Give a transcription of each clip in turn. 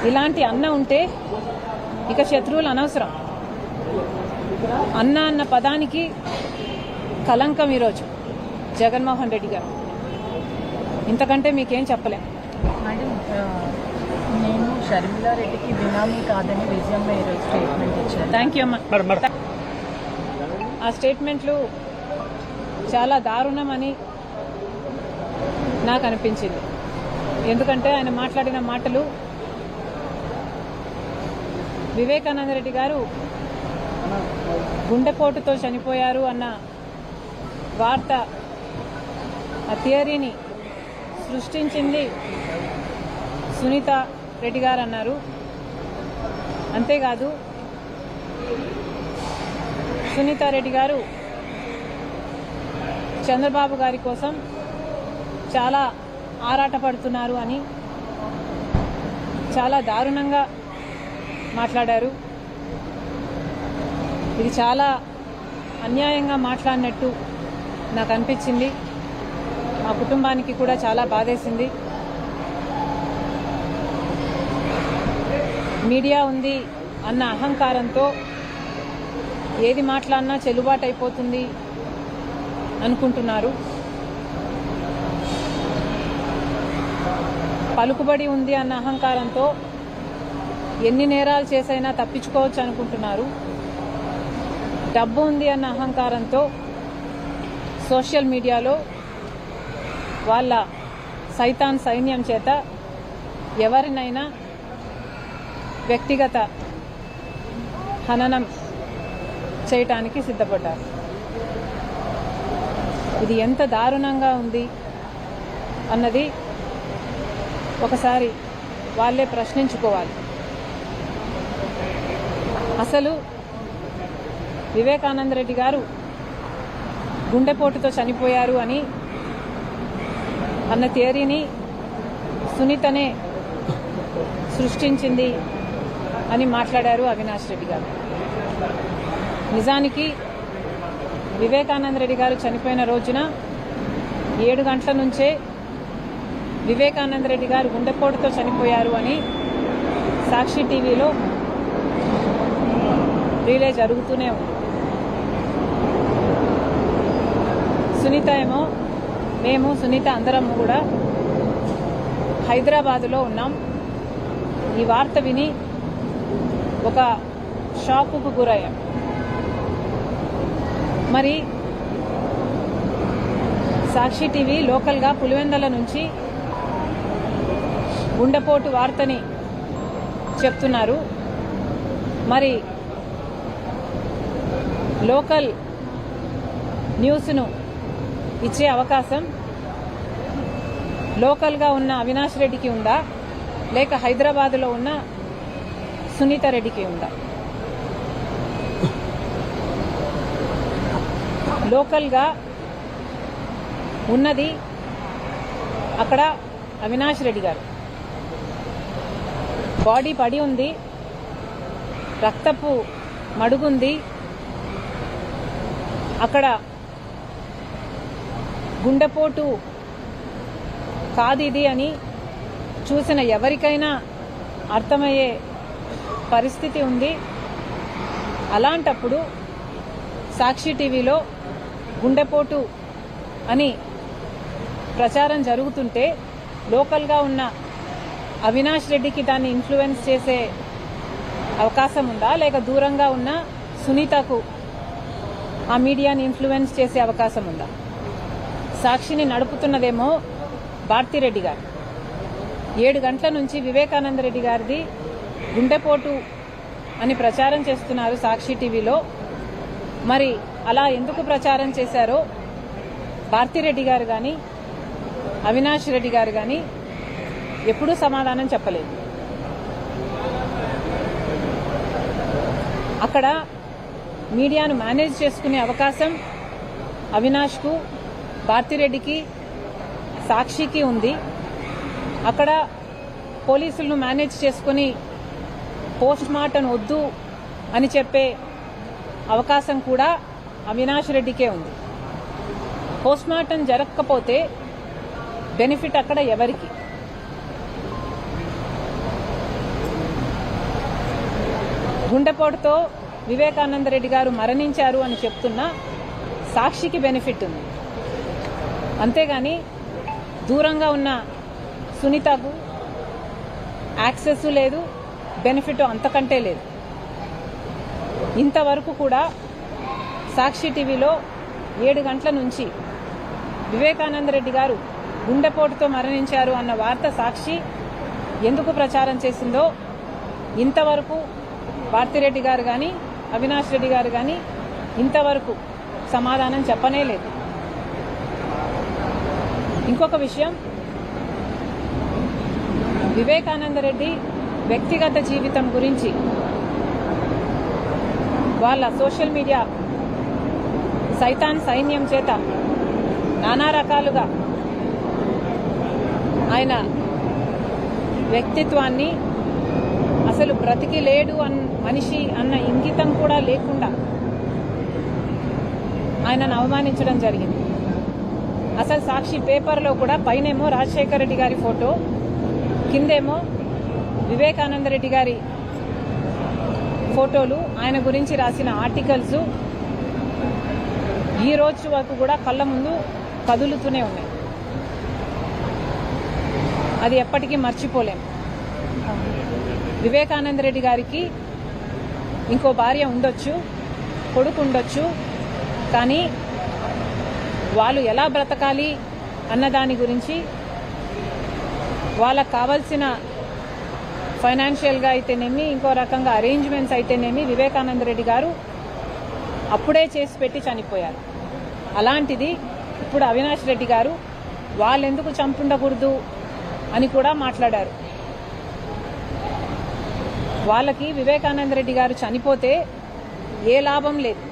ఇలాంటి అన్న ఉంటే ఇక శత్రువులు అనవసరం. అన్న అన్న పదానికి కలంకం ఈరోజు జగన్మోహన్ రెడ్డి గారు. ఇంతకంటే మీకేం చెప్పలేం. మేడం, నేను షర్మిలా రెడ్డికి బినామీ కాదని విజయంలో ఈరోజు స్టేట్మెంట్ ఇచ్చాను. థ్యాంక్ యూ అమ్మా. ఆ స్టేట్మెంట్లు చాలా దారుణమని నాకు అనిపించింది. ఎందుకంటే ఆయన మాట్లాడిన మాటలు వివేకానంద రెడ్డి గారు గుండెపోటుతో చనిపోయారు అన్న వార్త, ఆ థియరీని సృష్టించింది సునీత రెడ్డి గారు అన్నారు. అంతేకాదు సునీత రెడ్డి గారు చంద్రబాబు గారి కోసం చాలా ఆరాటపడుతున్నారు అని చాలా దారుణంగా మాట్లాడారు. ఇది చాలా అన్యాయంగా మాట్లాడినట్టు నాకు అనిపించింది. మా కుటుంబానికి కూడా చాలా బాధేసింది. మీడియా ఉంది అన్న అహంకారంతో ఏది మాట్లాడినా చెల్లుబాటు అయిపోతుంది అనుకుంటున్నారు. పలుకుబడి ఉంది అన్న అహంకారంతో ఎన్ని నేరాలు చేసైనా తప్పించుకోవచ్చు అనుకుంటున్నారు. డబ్బు ఉంది అన్న అహంకారంతో సోషల్ మీడియాలో వాళ్ళ సైతాన్ సైన్యం చేత ఎవరినైనా వ్యక్తిగత హననం చేయటానికి సిద్ధపడ్డారు. ఇది ఎంత దారుణంగా ఉంది అన్నది ఒకసారి వాళ్ళే ప్రశ్నించుకోవాలి. అసలు వివేకానంద రెడ్డి గారు గుండెపోటుతో చనిపోయారు అని అన్న థియరీని సునీతనే సృష్టించింది అని మాట్లాడారు అవినాష్ రెడ్డి గారు. నిజానికి వివేకానంద రెడ్డి గారు చనిపోయిన రోజున 7 గంటల నుంచే వివేకానంద రెడ్డి గారు గుండెపోటుతో చనిపోయారు అని సాక్షి టీవీలో రీలే జరుగుతూనే ఉంది. సునీత ఏమో, మేము సునీత అందరం కూడా హైదరాబాదులో ఉన్నాం. ఈ వార్త విని ఒక షాకుకు గురయ్యాం. మరి సాక్షి టీవీ లోకల్గా పులివెందల నుంచి గుండెపోటు వార్తని చెప్తున్నారు. మరి లోకల్ న్యూస్ను ఇచ్చే అవకాశం లోకల్గా ఉన్న అవినాష్ రెడ్డికి ఉందా, లేక హైదరాబాద్లో ఉన్న సునీత రెడ్డికి ఉందా? లోకల్గా ఉన్నది అక్కడ అవినాష్ రెడ్డి గారు. బాడీ పడి ఉంది, రక్తపు మడుగుంది. అక్కడ గుండెపోటు కాదు ఇది అని చూసిన ఎవరికైనా అర్థమయ్యే పరిస్థితి ఉంది. అలాంటప్పుడు సాక్షి టీవీలో గుండెపోటు అని ప్రచారం జరుగుతుంటే లోకల్గా ఉన్న అవినాష్ రెడ్డికి దాన్ని ఇన్ఫ్లుయెన్స్ చేసే అవకాశం ఉందా, లేక దూరంగా ఉన్న సునీతకు ఆ మీడియాని ఇన్ఫ్లుయెన్స్ చేసే అవకాశం ఉందా? సాక్షిని నడుపుతున్నదేమో భారతిరెడ్డి గారు. 7 గంటల నుంచి వివేకానంద రెడ్డి గారిది గుండెపోటు అని ప్రచారం చేస్తున్నారు సాక్షి టీవీలో. మరి అలా ఎందుకు ప్రచారం చేశారో భారతిరెడ్డి గారు కానీ అవినాష్ రెడ్డి గారు కానీ ఎప్పుడూ సమాధానం చెప్పలేదు. అక్కడ మీడియాను మేనేజ్ చేసుకునే అవకాశం అవినాష్కు, భారతిరెడ్డికి, సాక్షికి ఉంది. అక్కడ పోలీసులను మేనేజ్ చేసుకుని పోస్ట్ మార్టం వద్దు అని చెప్పే అవకాశం కూడా అవినాష్ రెడ్డికే ఉంది. పోస్ట్ మార్టం జరగకపోతే బెనిఫిట్ అక్కడ ఎవరికి? గుండెపోటుతో వివేకానంద రెడ్డి గారు మరణించారు అని చెప్తున్న సాక్షికి బెనిఫిట్ ఉంది. అంతేగాని దూరంగా ఉన్న సునీతకు యాక్సెస్ లేదు, బెనిఫిట్ అంతకంటే లేదు. ఇంతవరకు కూడా సాక్షి టీవీలో 7 గంటల నుంచి వివేకానంద రెడ్డి గారు గుండెపోటుతో మరణించారు అన్న వార్త సాక్షి ఎందుకు ప్రచారం చేసిందో ఇంతవరకు భారతిరెడ్డి గారు కానీ అవినాష్ రెడ్డి గారు కానీ ఇంతవరకు సమాధానం చెప్పనే లేదు. ఇంకొక విషయం, వివేకానంద రెడ్డి వ్యక్తిగత జీవితం గురించి వాళ్ళ సోషల్ మీడియా సైతాన్ సైన్యం చేత నానా రకాలుగా ఆయన వ్యక్తిత్వాన్ని అసలు బ్రతికి లేడు మనిషి అన్న ఇంగితం కూడా లేకుండా ఆయనను అవమానించడం జరిగింది. అసలు సాక్షి పేపర్లో కూడా పైనేమో రాజశేఖర రెడ్డి గారి ఫోటో, కిందేమో వివేకానంద రెడ్డి గారి ఫోటోలు, ఆయన గురించి రాసిన ఆర్టికల్స్ ఈ రోజు వరకు కూడా కళ్ళ ముందు కదులుతూనే ఉన్నాయి. అది ఎప్పటికీ మర్చిపోలేం. వివేకానంద రెడ్డి గారికి ఇంకో భార్య ఉండొచ్చు, కొడుకు ఉండొచ్చు, కానీ వాళ్ళు ఎలా బ్రతకాలి అన్నదాని గురించి, వాళ్ళకు కావాల్సిన ఫైనాన్షియల్గా అయితేనేమి, ఇంకో రకంగా అరేంజ్మెంట్స్ అయితేనేమి వివేకానంద రెడ్డి గారు అప్పుడే చేసి పెట్టి చనిపోయారు. అలాంటిది ఇప్పుడు అవినాష్ రెడ్డి గారు వాళ్ళెందుకు చంపుండకూడదు అని కూడా మాట్లాడారు. వాళ్ళకి వివేకానంద రెడ్డి గారు చనిపోతే ఏ లాభం లేదు.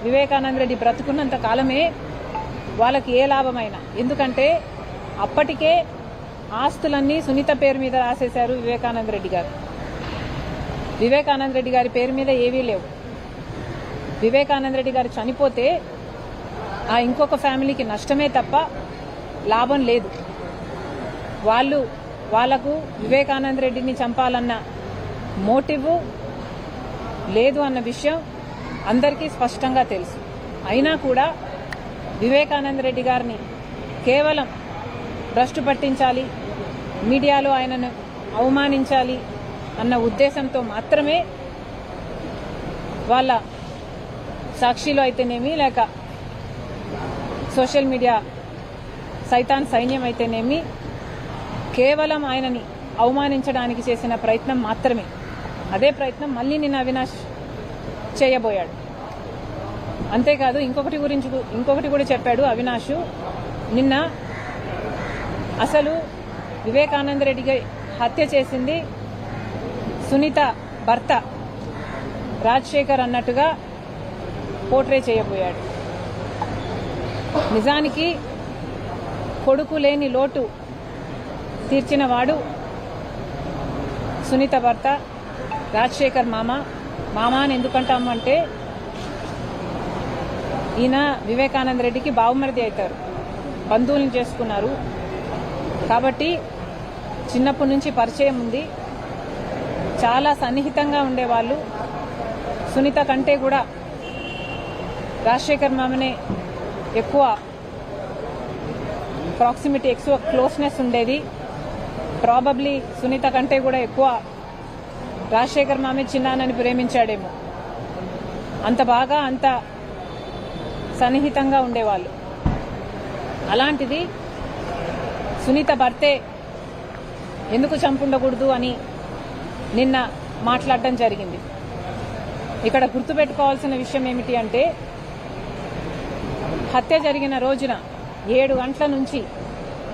వివేకానంద రెడ్డి బ్రతుకున్నంత కాలమే వాళ్ళకి ఏ లాభమైనా. ఎందుకంటే అప్పటికే ఆస్తులన్నీ సునీత పేరు మీద రాసేశారు వివేకానంద రెడ్డి గారు. వివేకానంద రెడ్డి గారి పేరు మీద ఏవీ లేవు. వివేకానంద రెడ్డి గారు చనిపోతే ఆ ఇంకొక ఫ్యామిలీకి నష్టమే తప్ప లాభం లేదు. వాళ్లకు వివేకానంద రెడ్డిని చంపాలన్న మోటివ్ లేదు అన్న విషయం అందరికీ స్పష్టంగా తెలుసు. అయినా కూడా వివేకానంద రెడ్డి గారిని కేవలం భ్రష్టు పట్టించాలి, మీడియాలో ఆయనను అవమానించాలి అన్న ఉద్దేశంతో మాత్రమే వాళ్ళ సాక్షిలో అయితేనేమి, లేక సోషల్ మీడియా సైతాన్ సైన్యం అయితేనేమి కేవలం ఆయనని అవమానించడానికి చేసిన ప్రయత్నం మాత్రమే. అదే ప్రయత్నం మళ్ళీ నిన్న అవినాష్ చేయబోయాడు. అంతేకాదు ఇంకొకటి కూడా చెప్పాడు అవినాష్. నిన్న అసలు వివేకానంద రెడ్డికి హత్య చేసింది సునీత భర్త రాజశేఖర్ అన్నట్టుగా పోర్ట్రే చేయబోయాడు. నిజానికి కొడుకు లేని లోటు తీర్చిన వాడు సునీత భర్త రాజశేఖర్ మామ అని ఎందుకంటామంటే ఈయన వివేకానంద రెడ్డికి బావమరిది అవుతారు, బంధువులను చేసుకున్నారు కాబట్టి చిన్నప్పటి నుంచి పరిచయం ఉంది, చాలా సన్నిహితంగా ఉండేవాళ్ళు. సునీత కంటే కూడా రాజశేఖర్ మామనే ఎక్కువ ప్రాక్సిమిటీ, ఎక్కువ క్లోజ్నెస్ ఉండేది. ప్రాబబ్లీ సునీత కంటే కూడా ఎక్కువ రాజశేఖర్ మామే చిన్నాన్నని ప్రేమించాడేమో, అంత బాగా అంత సన్నిహితంగా ఉండేవాళ్ళు. అలాంటిది సునీత భర్తే ఎందుకు చంపుండకూడదు అని నిన్న మాట్లాడడం జరిగింది. ఇక్కడ గుర్తుపెట్టుకోవాల్సిన విషయం ఏమిటి అంటే హత్య జరిగిన రోజున 7 గంటల నుంచి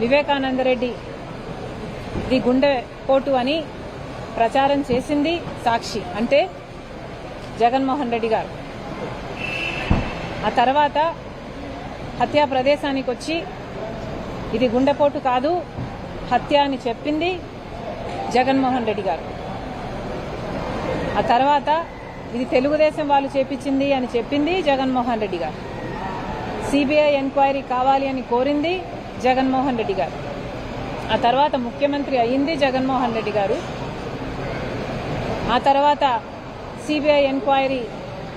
వివేకానంద రెడ్డి ఇది గుండెపోటు అని ప్రచారం చేసింది సాక్షి, అంటే జగన్మోహన్ రెడ్డి గారు. ఆ తర్వాత హత్యా ప్రదేశానికి వచ్చి ఇది గుండెపోటు కాదు హత్య అని చెప్పింది జగన్మోహన్ రెడ్డి గారు. ఆ తర్వాత ఇది తెలుగుదేశం వాళ్ళు చేపించింది అని చెప్పింది జగన్మోహన్ రెడ్డి గారు. సిబిఐ ఎంక్వైరీ కావాలి అని కోరింది జగన్మోహన్ రెడ్డి గారు. ఆ తర్వాత ముఖ్యమంత్రి అయింది జగన్మోహన్ రెడ్డి గారు. ఆ తర్వాత సిబిఐ ఎంక్వైరీ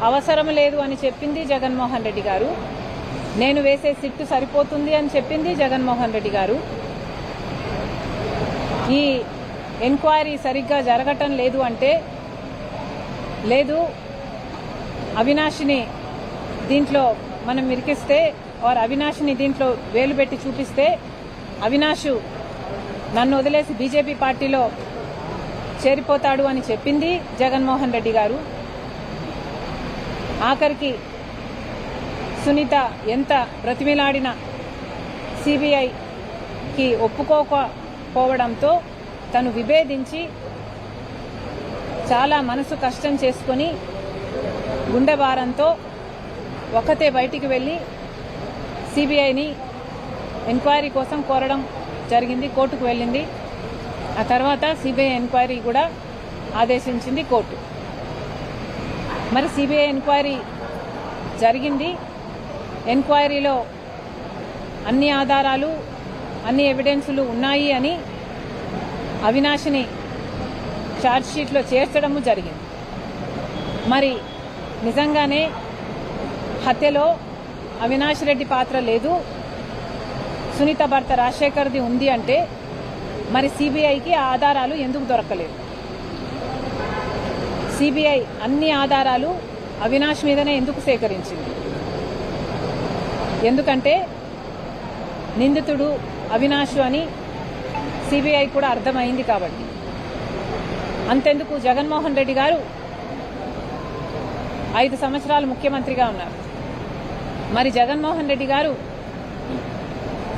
అవసరం లేదు అని చెప్పింది జగన్మోహన్ రెడ్డి గారు. నేను వేసే సిట్టు సరిపోతుంది అని చెప్పింది జగన్మోహన్ రెడ్డి గారు. ఈ ఎంక్వైరీ సరిగ్గా జరగటం లేదు అంటే, లేదు అవినాష్ని దీంట్లో మనం ఇరికిస్తే అవినాష్ని దీంట్లో వేలు పెట్టి చూపిస్తే అవినాష్ నన్ను వదిలేసి బీజేపీ పార్టీలో చేరిపోతాడు అని చెప్పింది జగన్మోహన్ రెడ్డి గారు. ఆఖరికి సునీత ఎంత బ్రతిమిలాడిన సిబిఐకి ఒప్పుకోకపోవడంతో తను విభేదించి చాలా మనసు కష్టం చేసుకుని గుండె భారంతో ఒకతే బయటికి వెళ్ళి సిబిఐని ఎంక్వైరీ కోసం కోరడం జరిగింది. కోర్టుకు వెళ్ళింది. ఆ తర్వాత సిబిఐ ఎంక్వైరీ కూడా ఆదేశించింది కోర్టు. మరి సిబిఐ ఎంక్వైరీ జరిగింది. ఎంక్వైరీలో అన్ని ఆధారాలు అన్ని ఎవిడెన్సులు ఉన్నాయి అని అవినాష్ని ఛార్జ్షీట్లో చేర్చడము జరిగింది. మరి నిజంగానే హత్యలో అవినాష్ రెడ్డి పాత్ర లేదు, సునీత భర్త రాజశేఖర్ది ఉంది అంటే మరి సిబిఐకి ఆ ఆధారాలు ఎందుకు దొరకలేదు? సిబిఐ అన్ని ఆధారాలు అవినాష్ మీదనే ఎందుకు సేకరించింది? ఎందుకంటే నిందితుడు అవినాష్ అని సిబిఐ కూడా అర్థమైంది కాబట్టి. అంతెందుకు జగన్మోహన్ రెడ్డి గారు 5 సంవత్సరాలు ముఖ్యమంత్రిగా ఉన్నారు. మరి జగన్మోహన్ రెడ్డి గారు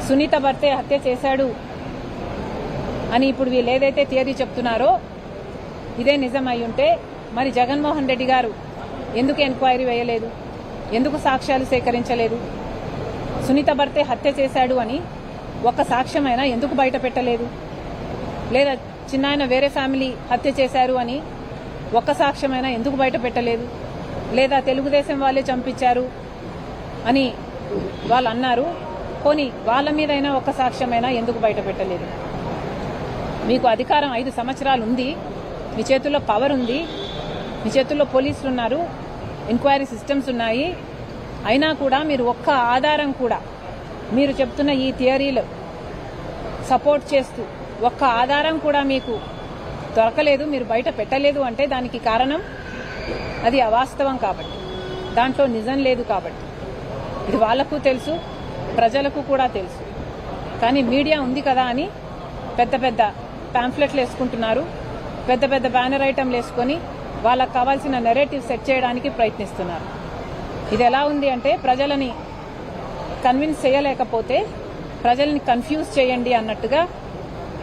సునీత భర్తే హత్య చేశాడు అని ఇప్పుడు వీళ్ళు ఏదైతే థియరీ చెప్తున్నారో ఇదే నిజం అయి ఉంటే మరి జగన్మోహన్ రెడ్డి గారు ఎందుకు ఎంక్వైరీ వేయలేదు? ఎందుకు సాక్ష్యాలు సేకరించలేదు? సునీత భర్తే హత్య చేశాడు అని ఒక్క సాక్ష్యమైనా ఎందుకు బయట పెట్టలేదు? లేదా చిన్నాయన వేరే ఫ్యామిలీ హత్య చేశారు అని ఒక్క సాక్ష్యమైనా ఎందుకు బయట పెట్టలేదు? లేదా తెలుగుదేశం వాళ్ళే చంపించారు అని వాళ్ళు అన్నారు, పోనీ వాళ్ళ మీదైనా ఒక్క సాక్ష్యమైనా ఎందుకు బయట పెట్టలేదు? మీకు అధికారం 5 సంవత్సరాలు ఉంది, మీ చేతుల్లో పవర్ ఉంది, మీ చేతుల్లో పోలీసులు ఉన్నారు, ఎంక్వైరీ సిస్టమ్స్ ఉన్నాయి. అయినా కూడా మీరు ఒక్క ఆధారం కూడా మీరు చెప్తున్న ఈ థియరీలు సపోర్ట్ చేస్తూ ఒక్క ఆధారం కూడా మీకు దొరకలేదు, మీరు బయట పెట్టలేదు అంటే దానికి కారణం అది అవాస్తవం కాబట్టి, దాంట్లో నిజం లేదు కాబట్టి. ఇది వాళ్లకు తెలుసు, ప్రజలకు కూడా తెలుసు. కానీ మీడియా ఉంది కదా అని పెద్ద పెద్ద పాంఫ్లెట్లు వేసుకుంటున్నారు, పెద్ద పెద్ద బ్యానర్ ఐటమ్లు వేసుకొని వాళ్ళకు కావాల్సిన నెరేటివ్ సెట్ చేయడానికి ప్రయత్నిస్తున్నారు. ఇది ఎలా ఉంది అంటే ప్రజలని కన్విన్స్ చేయలేకపోతే ప్రజల్ని కన్ఫ్యూజ్ చేయండి అన్నట్టుగా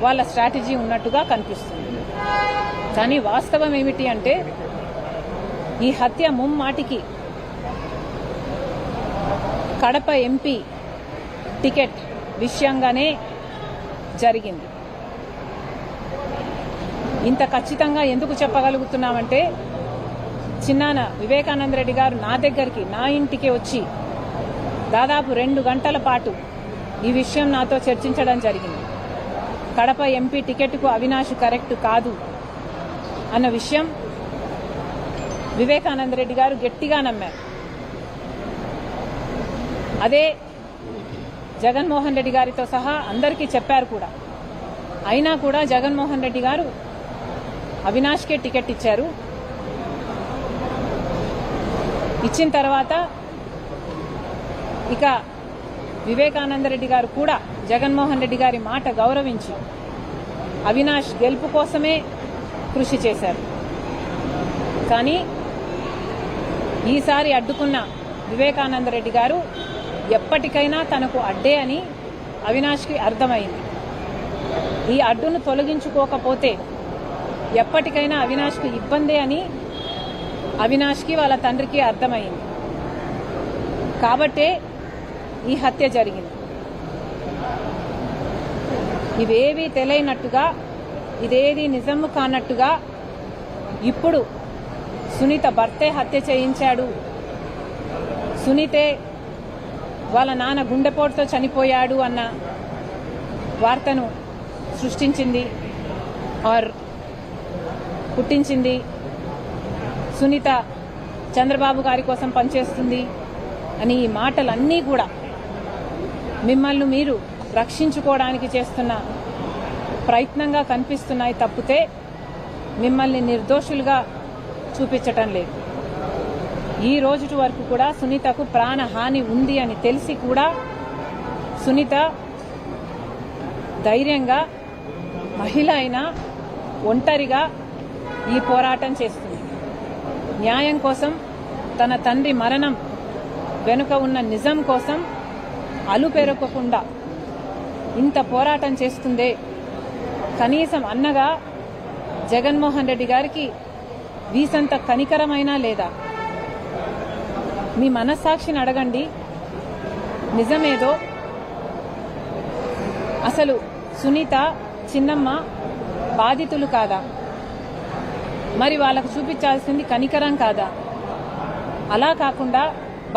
వాళ్ళ స్ట్రాటజీ ఉన్నట్టుగా కనిపిస్తుంది. కానీ వాస్తవం ఏమిటి అంటే ఈ హత్య ముమ్మాటికి కడప ఎంపీ టికెట్ విషయంగానే జరిగింది. ఇంత ఖచ్చితంగా ఎందుకు చెప్పగలుగుతున్నామంటే చిన్నాన వివేకానంద రెడ్డి గారు నా దగ్గరికి, నా ఇంటికి వచ్చి దాదాపు 2 గంటల పాటు ఈ విషయం నాతో చర్చించడం జరిగింది. కడప ఎంపీ టికెట్కు అవినాష్ కరెక్ట్ కాదు అన్న విషయం వివేకానంద రెడ్డి గారు గట్టిగా నమ్మారు. అదే జగన్మోహన్ రెడ్డి గారితో సహా అందరికీ చెప్పారు కూడా. అయినా కూడా జగన్మోహన్ రెడ్డి గారు అవినాష్కే టికెట్ ఇచ్చారు. ఇచ్చిన తర్వాత ఇక వివేకానంద రెడ్డి గారు కూడా జగన్మోహన్ రెడ్డి గారి మాట గౌరవించి అవినాష్ గెలుపు కోసమే కృషి చేశారు. కానీ ఈసారి అడ్డుకున్న వివేకానంద రెడ్డి గారు ఎప్పటికైనా తనకు అడ్డే అని అవినాష్కి అర్థమైంది. ఈ అడ్డును తొలగించుకోకపోతే ఎప్పటికైనా అవినాష్కు ఇబ్బందే అని అవినాష్కి వాళ్ళ తండ్రికి అర్థమైంది. కాబట్టే ఈ హత్య జరిగింది. ఇవేవీ తెలియనట్టుగా, ఇదేది నిజము కానట్టుగా ఇప్పుడు సునీత భర్తే హత్య చేయించాడు, సునీతే వాళ్ళ నాన్న గుండెపోటుతో చనిపోయాడు అన్న వార్తను సృష్టించింది ఆర్ పుట్టించింది సునీత చంద్రబాబు గారి కోసం పనిచేస్తుంది అని ఈ మాటలన్నీ కూడా మిమ్మల్ని మీరు రక్షించుకోవడానికి చేస్తున్న ప్రయత్నంగా కనిపిస్తున్నాయి తప్పితే మిమ్మల్ని నిర్దోషులుగా చూపించటం లేదు. ఈ రోజు వరకు కూడా సునీతకు ప్రాణహాని ఉంది అని తెలిసి కూడా సునీత ధైర్యంగా మహిళ అయినా ఒంటరిగా ఈ పోరాటం చేస్తుంది. న్యాయం కోసం, తన తండ్రి మరణం వెనుక ఉన్న నిజం కోసం అలుపెరగకుండా ఇంత పోరాటం చేస్తుందే. కనీసం అన్నగా జగన్మోహన్ రెడ్డి గారికి వీసంత కనికరమైనా లేదా? మీ మనస్సాక్షిని అడగండి, నిజమేదో. అసలు సునీత, చిన్నమ్మ బాధితులు కాదా? మరి వాళ్ళకు చూపించాల్సింది కనికరం కాదా? అలా కాకుండా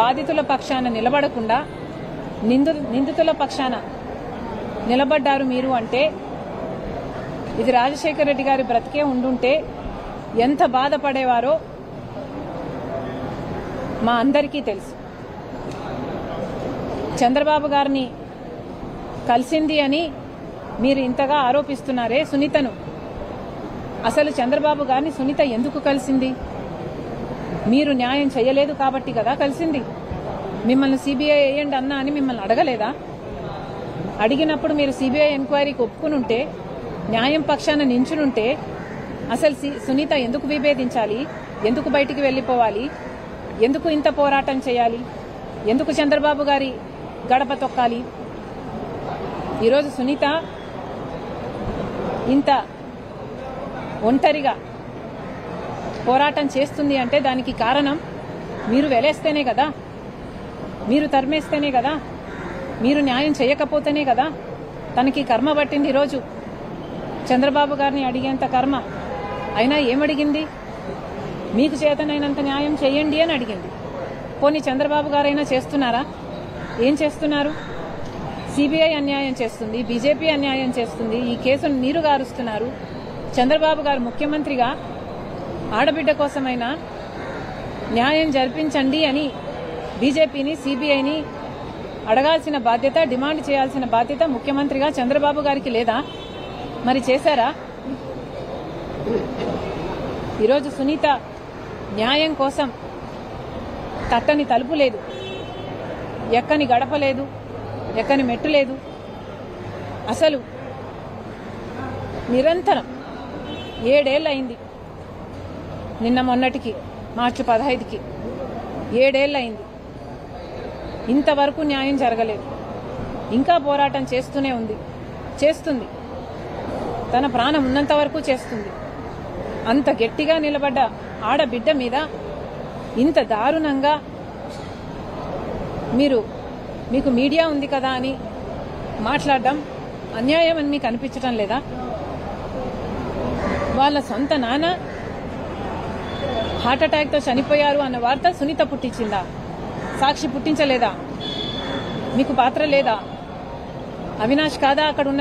బాధితుల పక్షాన నిలబడకుండా నిందితుల పక్షాన నిలబడ్డారు మీరు అంటే ఇది రాజశేఖర రెడ్డి గారి బ్రతికే ఉండుంటే ఎంత బాధపడేవారో మా అందరికీ తెలుసు. చంద్రబాబు గారిని కలిసింది అని మీరు ఇంతగా ఆరోపిస్తున్నారే సునీతను. అసలు చంద్రబాబు గారిని సునీత ఎందుకు కలిసింది? మీరు న్యాయం చేయలేదు కాబట్టి కదా కలిసింది. మిమ్మల్ని సిబిఐ వేయండి అన్నా అని మిమ్మల్ని అడగలేదా? అడిగినప్పుడు మీరు సిబిఐ ఎంక్వైరీకి ఒప్పుకుని ఉంటే, న్యాయం పక్షాన నించునుంటే అసలు సునీత ఎందుకు విభేదించాలి? ఎందుకు బయటికి వెళ్ళిపోవాలి? ఎందుకు ఇంత పోరాటం చేయాలి? ఎందుకు చంద్రబాబు గారి గడప తొక్కాలి? ఈరోజు సునీత ఇంత ఒంటరిగా పోరాటం చేస్తుంది అంటే దానికి కారణం మీరు వెలేస్తేనే కదా, మీరు తరిమేస్తేనే కదా, మీరు న్యాయం చేయకపోతేనే కదా తనకి కర్మ పట్టింది. ఈరోజు చంద్రబాబు గారిని అడిగేంత కర్మ. అయినా ఏమడిగింది? మీకు చేతనైనంత న్యాయం చేయండి అని అడిగింది. పోనీ చంద్రబాబు గారైనా చేస్తున్నారా? ఏం చేస్తున్నారు? సిబిఐ అన్యాయం చేస్తుంది, బీజేపీ అన్యాయం చేస్తుంది. ఈ కేసును మీరు గారుస్తున్నారు. చంద్రబాబు గారు ముఖ్యమంత్రిగా ఆడబిడ్డ కోసమైనా న్యాయం జరిపించండి అని బీజేపీని, సిబిఐని అడగాల్సిన బాధ్యత, డిమాండ్ చేయాల్సిన బాధ్యత ముఖ్యమంత్రిగా చంద్రబాబు గారికి లేదా? మరి చేశారా? ఈరోజు సునీత న్యాయం కోసం తట్టని తలుపు లేదు, ఎక్కని గడప లేదు, ఎక్కని మెట్టు లేదు. అసలు నిరంతరం 7 ఏళ్ళయింది. నిన్న మొన్నటికి మార్చి 15కి 7 ఏళ్ళయింది. ఇంతవరకు న్యాయం జరగలేదు. ఇంకా పోరాటం చేస్తూనే ఉంది, చేస్తుంది. తన ప్రాణం ఉన్నంత వరకు చేస్తుంది. అంత గట్టిగా నిలబడ్డ ఆడబిడ్డ మీద ఇంత దారుణంగా మీకు మీడియా ఉంది కదా అని మాట్లాడడం అన్యాయం అని మీకు అనిపించడం లేదా? వాళ్ళ సొంత నాన్న హార్ట్అటాక్తో చనిపోయారు అన్న వార్త సునీత పుట్టించిందా? సాక్షి పుట్టించలేదా? మీకు పాత్ర లేదా? అవినాష్ కాదా అక్కడ ఉన్న